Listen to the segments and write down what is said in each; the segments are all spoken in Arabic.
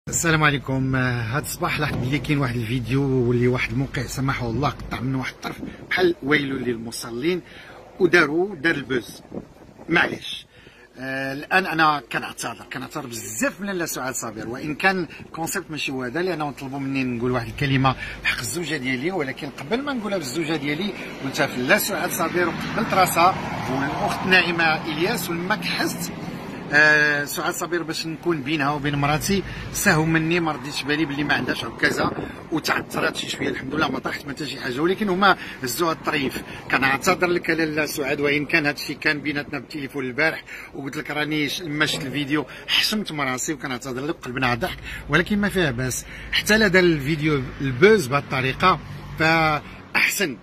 السلام عليكم. هذا الصباح لاحظت بلي كاين واحد الفيديو واللي واحد الموقع سمحه الله قطع منه واحد الطرف بحال ويل للمصلين دار البوز. معليش، الان انا كنعتذر بزاف من لاله سعاد صابر، وان كان الكونسيبت ماشي هو هذا، لانه طلبوا مني نقول واحد الكلمه بحق الزوجه ديالي، ولكن قبل ما نقولها بالزوجه ديالي قلتها في لاله سعاد صابر وقبلت راسها والاخت ناعمه الياس، ولما كحست سعاد صابر باش نكون بينها وبين مراتي ساهو مني، ما رديتش بالي باللي ما عندهاش هكذا وتعثرات شي شويه. الحمد لله ما طاحت ما حتى شي حاجه، ولكن هما هزوها الطريف. كنعتذر لك لاله سعاد، وان كان هذا الشيء كان بيناتنا بالتليفون البارح، وقلت لك راني لما شفت الفيديو حشمت من راسي وكنعتذر لك قلبنا ضحك، ولكن ما فيها باس. حتى لا دار الفيديو البوز بهذه الطريقه فاحسن،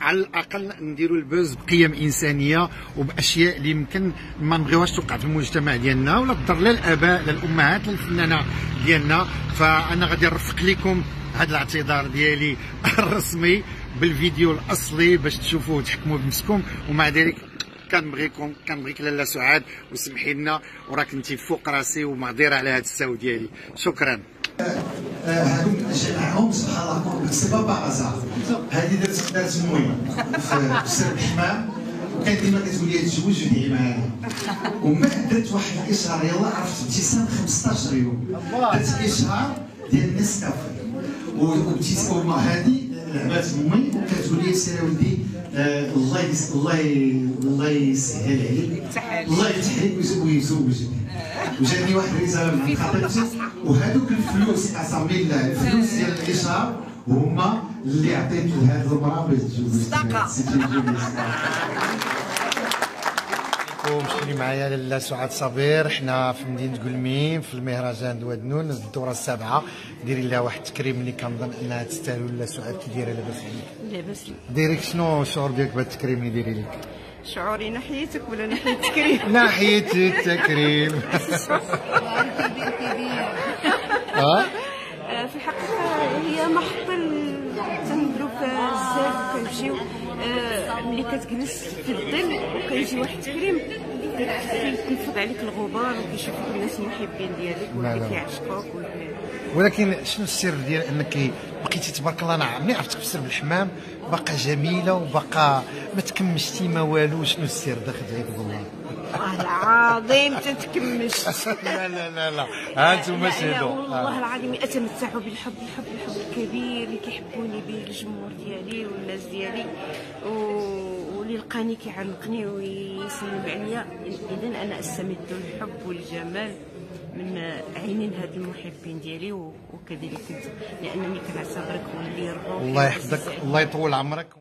على الاقل نديروا البوز بقيم انسانيه وباشياء اللي يمكن ما نبغيوهاش توقع في المجتمع ديالنا، ولا تضر لا الاباء لا الامهات لا الفنانه ديالنا. فانا غادي نرفق لكم هذا الاعتذار ديالي الرسمي بالفيديو الاصلي باش تشوفوه وتحكموا بنفسكم. ومع ذلك كنبغيك لاله سعاد وسمحي لنا، وراك انت فوق راسي ومعذره على هذا السهو ديالي. شكرا. هادوك جمعهم سبحان الله سي با بازار. هادي دارت موي في سر الحمام، وكان ديما كتقول لي تزوج ودعي معايا، ومن درت واحد الاشهار يلاه عرفت ابتسام 15 يوم، درت اشهار ديال نسكافيه وابتسام هادي لعبات امي، وكتقول لي سير ولدي الله يسهل عليك، الله يفتح عليك ويزوجك. وجاني واحد الرساله من خطيبتي، وهذوك الفلوس اسامي الفلوس ديال الاشهار هما اللي عطيت لهذه المراه باش تتزوج. صدقه. شكوني معايا لاله سعاد صابر، حنا في مدينه قلميم في المهرجان دوادنون الدوره السابعه. ديري لها واحد التكريم اللي كنظن انها تستاهل. لاله سعاد كي دايره؟ لاباس عليك؟ لاباس لي. ديريك شنو الشعور ديالك بهذا التكريم اللي دايري لك؟ شعوري ناحيتك ولا ناحية التكريم؟ ناحية التكريم. في الحقيقة هي محطة تندرو بزاف وكنمشيو ملي كتجلس في الظل وكيجي واحد التكريم كينفض عليك الغبار وكيشوفوك الناس المحبين ديالك واللي كيعشقوك. ولكن شنو السر ديال انك بقيتي تبارك الله؟ انا عمري عرفتك في السر بالحمام باقا جميله وباقا ما تكمشتي ما والو. شنو السر داخل عليك والله؟ والله العظيم تتكمش. لا هانتوما شهدوا. والله العظيم اتمتع بالحب، الحب الكبير اللي كيحبوني به الجمهور ديالي والناس ديالي، واللي لقاني كيعنقني ويسلم عليا. اذا انا استمد الحب والجمال من عينين هاد المحبين ديالي، وكذلك انت، لانني كنعتبرك ولي الروح. الله يحفظك، الله يطول عمرك.